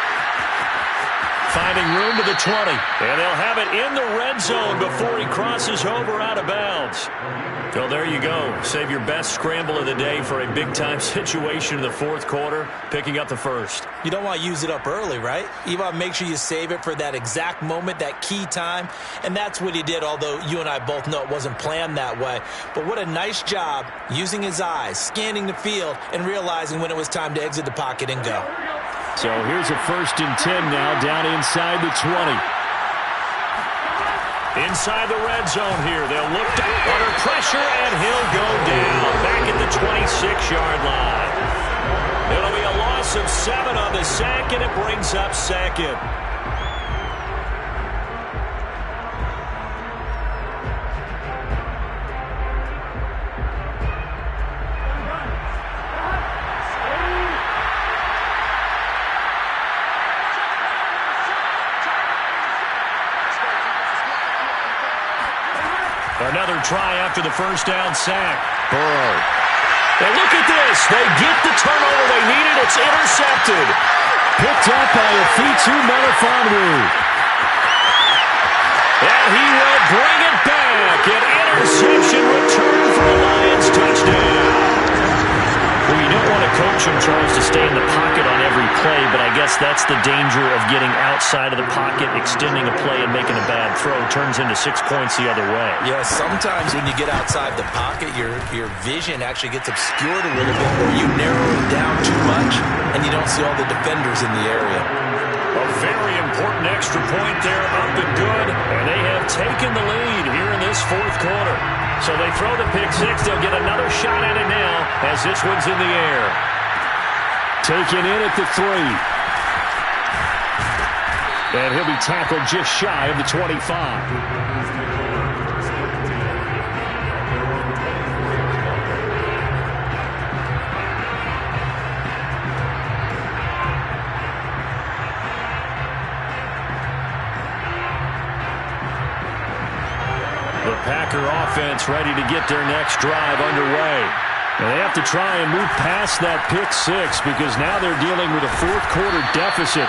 Finding room to the 20. And they'll have it in the red zone before he crosses over out of bounds. yards. So there you go. Save your best scramble of the day for a big-time situation in the fourth quarter, picking up the first. You don't want to use it up early, right? You want to make sure you save it for that exact moment, that key time, and that's what he did, although you and I both know it wasn't planned that way. But what a nice job using his eyes, scanning the field, and realizing when it was time to exit the pocket and go. So here's a 1st and 10 now, down inside the 20. Inside the red zone here. They'll look under pressure, and he'll go down back at the 26-yard line. It'll be a loss of 7 on the sack, and it brings up 2nd. Another try after the first down sack. Burrow. And look at this. They get the turnover they needed. It's intercepted. Picked up by Afitu Melifonwu. And he will bring it back. An interception return for a Lions touchdown. Well, you don't want to coach him, Charles, to stay in the pocket on every play, but I guess that's the danger of getting outside of the pocket, extending a play and making a bad throw. Turns into 6 points the other way. Yeah, sometimes when you get outside the pocket, your vision actually gets obscured a little bit, or you narrow it down too much, and you don't see all the defenders in the area. A very important extra point there, up and good, and they have taken the lead here in this fourth quarter. So they throw the pick six. They'll get another shot at it now as this one's in the air. Taken in at the 3. And he'll be tackled just shy of the 25. The Packer offense ready to get their next drive underway. And they have to try and move past that pick six because now they're dealing with a fourth quarter deficit.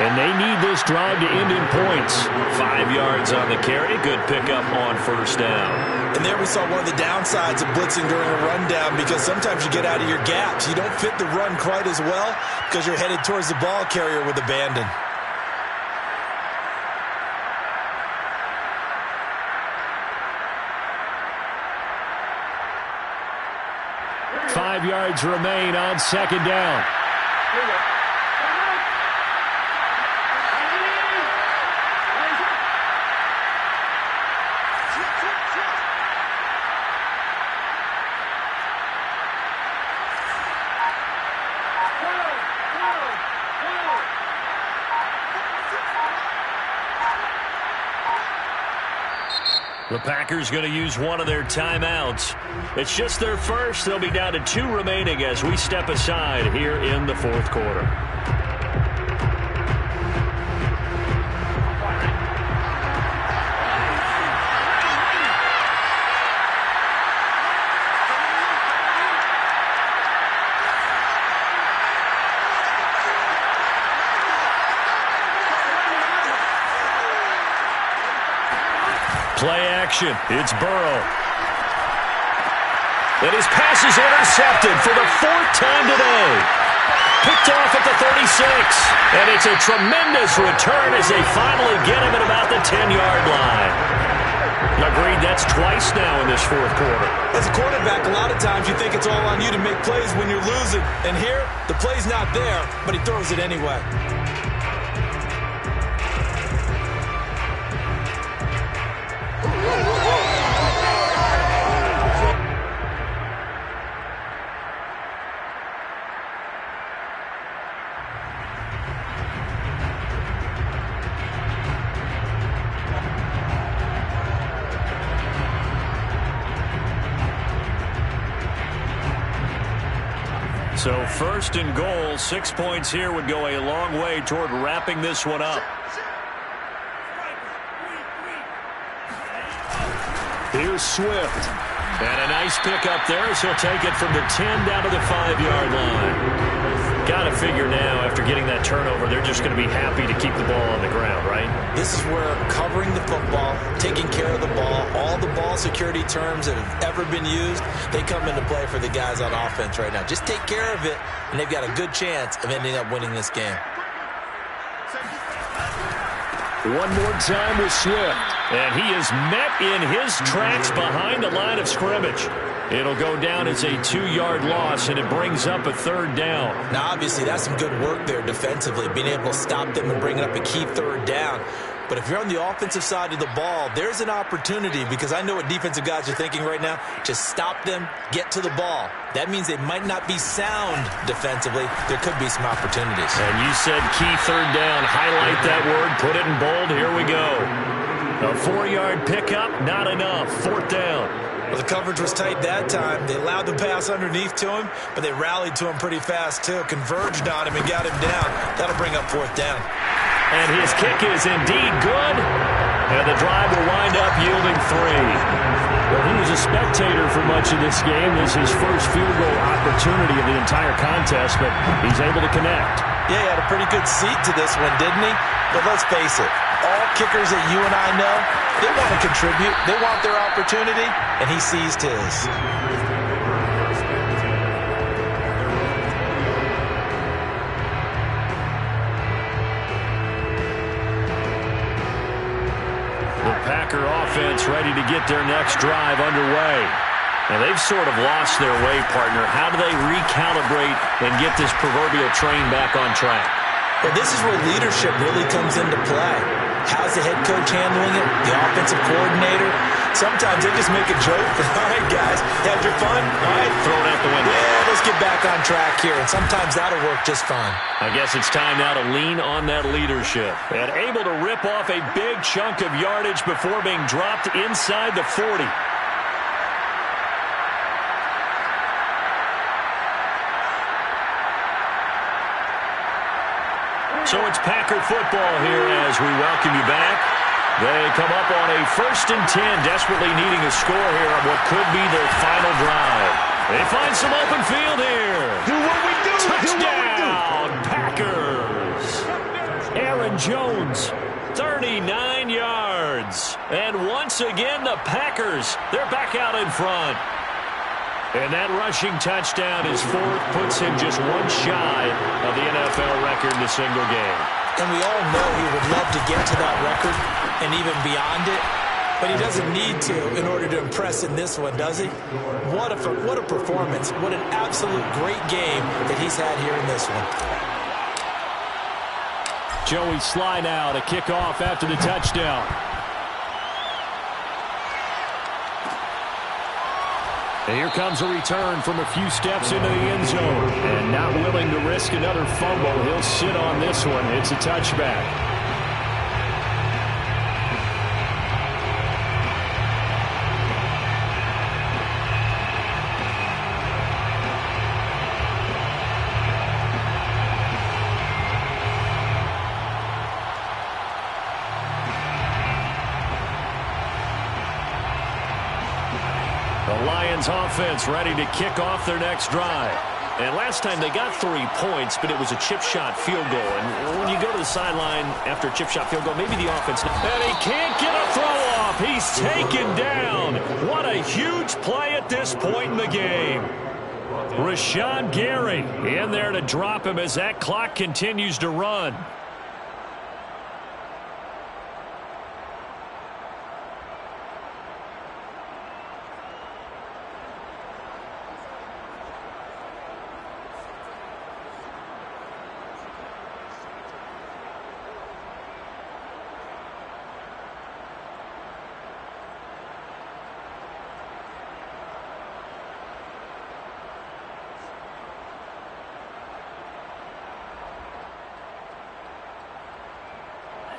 And they need this drive to end in points. 5 yards on the carry. Good pickup on first down. And there we saw one of the downsides of blitzing during a rundown, because sometimes you get out of your gaps. You don't fit the run quite as well because you're headed towards the ball carrier with abandon. Five yards remain on second down. The Packers going to use one of their timeouts. It's just their first. They'll be down to 2 remaining as we step aside here in the fourth quarter. Play action. It's Burrow. And his pass is intercepted for the 4th time today. Picked off at the 36. And it's a tremendous return as they finally get him at about the 10-yard line. Agreed, that's twice now in this fourth quarter. As a quarterback, a lot of times you think it's all on you to make plays when you're losing. And here, the play's not there, but he throws it anyway. So 1st and goal, 6 points here would go a long way toward wrapping this one up. Here's Swift. And a nice pickup there, so he'll take it from the 10 down to the 5-yard line. Got to figure now, after getting that turnover, they're just going to be happy to keep the ball on the ground, right? This is where covering the football, taking care of the ball, all the ball security terms that have ever been used, they come into play for the guys on offense right now. Just take care of it, and they've got a good chance of ending up winning this game. One more time with Swift. And he is met in his tracks behind the line of scrimmage. It'll go down as a 2-yard loss, and it brings up a third down. Now, obviously, that's some good work there defensively, being able to stop them and bringing up a key third down. But if you're on the offensive side of the ball, there's an opportunity, because I know what defensive guys are thinking right now. Just stop them, get to the ball. That means they might not be sound defensively. There could be some opportunities. And you said key third down. Highlight that word. Put it in bold. Here we go. A 4-yard pickup, not enough. Fourth down. Well, the coverage was tight that time. They allowed the pass underneath to him, but they rallied to him pretty fast, too. Converged on him and got him down. That'll bring up fourth down. And his kick is indeed good. And the drive will wind up yielding 3. Well, he was a spectator for much of this game. This is his first field goal opportunity of the entire contest, but he's able to connect. Yeah, he had a pretty good seat to this one, didn't he? But let's face it, all kickers that you and I know, they want to contribute. They want their opportunity, and he seized his. The Packer offense ready to get their next drive underway. And they've sort of lost their way, partner. How do they recalibrate and get this proverbial train back on track? Well, this is where leadership really comes into play. How's the head coach handling it? The offensive coordinator? Sometimes they just make a joke. All right, guys, had your fun? All right, throw it out the window. Yeah, let's get back on track here. And sometimes that'll work just fine. I guess it's time now to lean on that leadership. And able to rip off a big chunk of yardage before being dropped inside the 40. So it's Packer football here as we welcome you back. They come up on a 1st and 10, desperately needing a score here on what could be their final drive. They find some open field here. Do what we do. Touchdown, Packers. Aaron Jones, 39 yards. And once again, the Packers, they're back out in front. And that rushing touchdown is 4th, puts him just one shy of the NFL record in a single game. And we all know he would love to get to that record and even beyond it, but he doesn't need to in order to impress in this one, does he? What a performance. What an absolute great game that he's had here in this one. Joey Sly now to kick off after the touchdown. And here comes a return from a few steps into the end zone. And not willing to risk another fumble, he'll sit on this one. It's a touchback. The Lions offense ready to kick off their next drive. And last time they got 3 points, but it was a chip shot field goal. And when you go to the sideline after a chip shot field goal, maybe the offense... And he can't get a throw off. He's taken down. What a huge play at this point in the game. Rashawn Gary in there to drop him as that clock continues to run.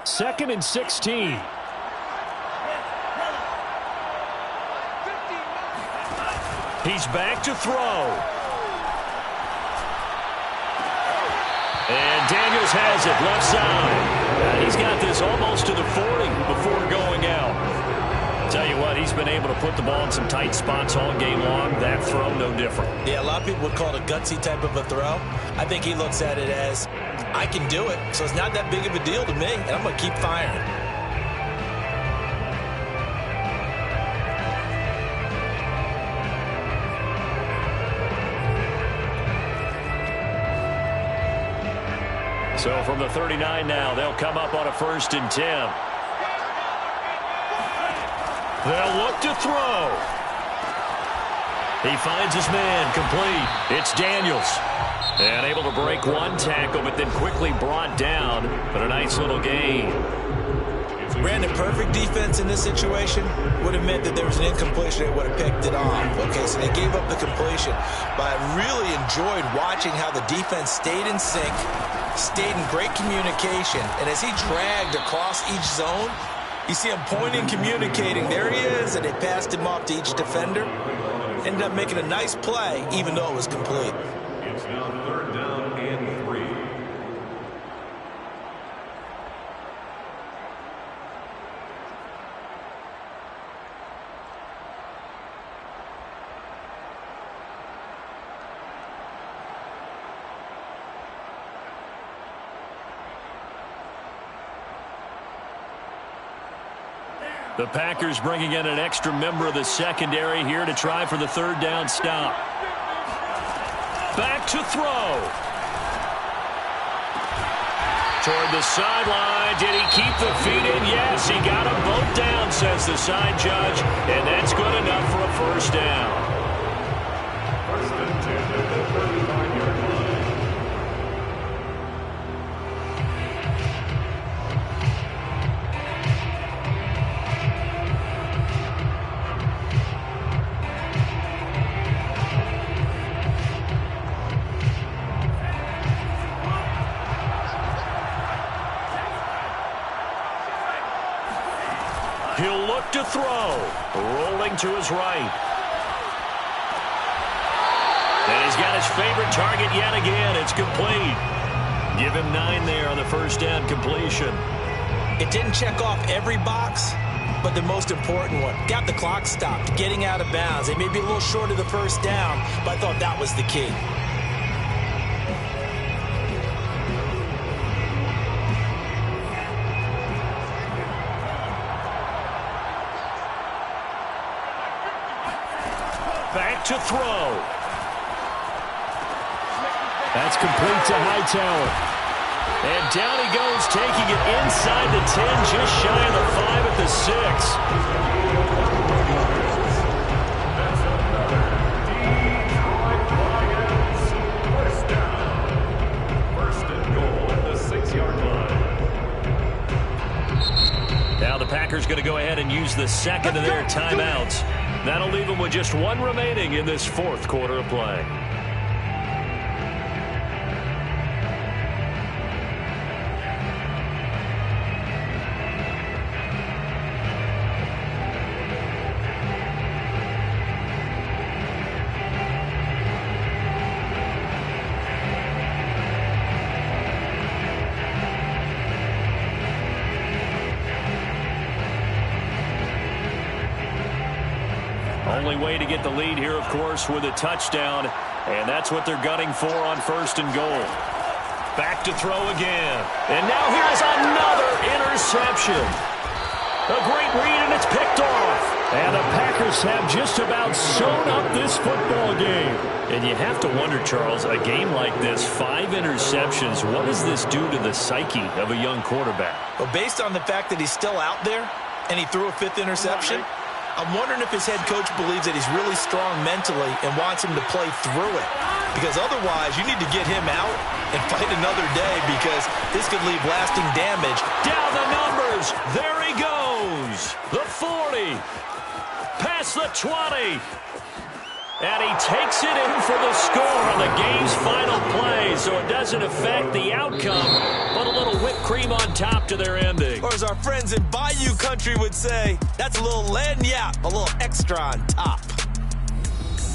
Second and 16. He's back to throw. And Daniels has it left side. And he's got this almost to the 40 before going out. Tell you what, but he's been able to put the ball in some tight spots all game long. That throw, no different. Yeah, a lot of people would call it a gutsy type of a throw. I think he looks at it as, I can do it, so it's not that big of a deal to me, and I'm going to keep firing. So from the 39 now, they'll come up on a 1st and 10. They'll look to throw. He finds his man, complete. It's Daniels. And able to break one tackle, but then quickly brought down. But a nice little gain. Brandon, perfect defense in this situation would have meant that there was an incompletion. They would have picked it off. Okay, so they gave up the completion. But I really enjoyed watching how the defense stayed in sync, stayed in great communication. And as he dragged across each zone, you see him pointing, communicating. There he is, and they passed him off to each defender. Ended up making a nice play, even though it was complete. It's now 3rd down and 3. The Packers bringing in an extra member of the secondary here to try for the 3rd down stop. Back to throw. Toward the sideline. Did he keep the feet in? Yes, he got them both down, says the side judge. And that's good enough for a 1st down. 1st and 10 at the 35-yard line. He'll look to throw. Rolling to his right. And he's got his favorite target yet again. It's complete. Give him 9 there on the 1st down completion. It didn't check off every box, but the most important one. Got the clock stopped, getting out of bounds. They may be a little short of the 1st down, but I thought that was the key. Back to throw. That's complete to Hightower. And down he goes, taking it inside the 10, just shy of the 5 at the 6. First down. 1st and goal at the 6-yard line. Now the Packers going to go ahead and use the 2nd of their timeouts. That'll leave them with just 1 remaining in this 4th quarter of play. Only way to get the lead here, of course, with a touchdown. And that's what they're gunning for on 1st and goal. Back to throw again. And now here's another interception. A great read, and it's picked off. And the Packers have just about sewn up this football game. And you have to wonder, Charles, a game like this, 5 interceptions, what does this do to the psyche of a young quarterback? Well, based on the fact that he's still out there and he threw a 5th interception, I'm wondering if his head coach believes that he's really strong mentally and wants him to play through it. Because otherwise, you need to get him out and fight another day, because this could leave lasting damage. Down the numbers. There he goes. The 40. Past the 20. And he takes it in for the score on the game's final play, so it doesn't affect the outcome, but a little whipped cream on top to their ending. Or as our friends in Bayou Country would say, that's a little lagniappe, a little extra on top.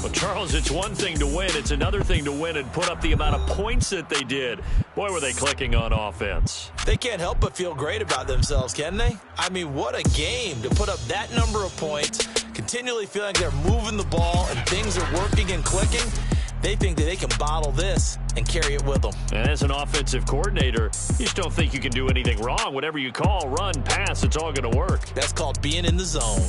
Well, Charles, it's one thing to win. It's another thing to win and put up the amount of points that they did. Boy, were they clicking on offense. They can't help but feel great about themselves, can they? I mean, what a game to put up that number of points, continually feeling like they're moving the ball and things are working and clicking. They think that they can bottle this and carry it with them. And as an offensive coordinator, you just don't think you can do anything wrong. Whatever you call, run, pass, it's all going to work. That's called being in the zone.